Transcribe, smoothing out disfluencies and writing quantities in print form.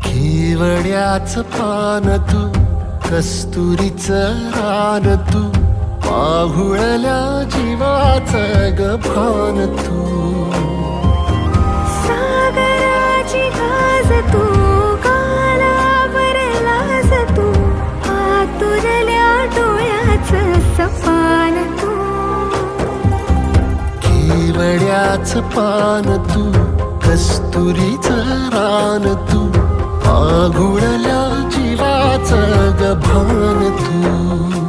केवड्याच पान तू, कस्तुरीचं रान तू, पाहुळल्या जीवाचं ग भान तू. सागराची गाज तू, कालावरलास तू, आतुरल्या डोळ्याचं सपान तू. केवड्याच पान तू, कस्तुरीचं रान तू, आघुळल्या जीवाचं ग भान तू.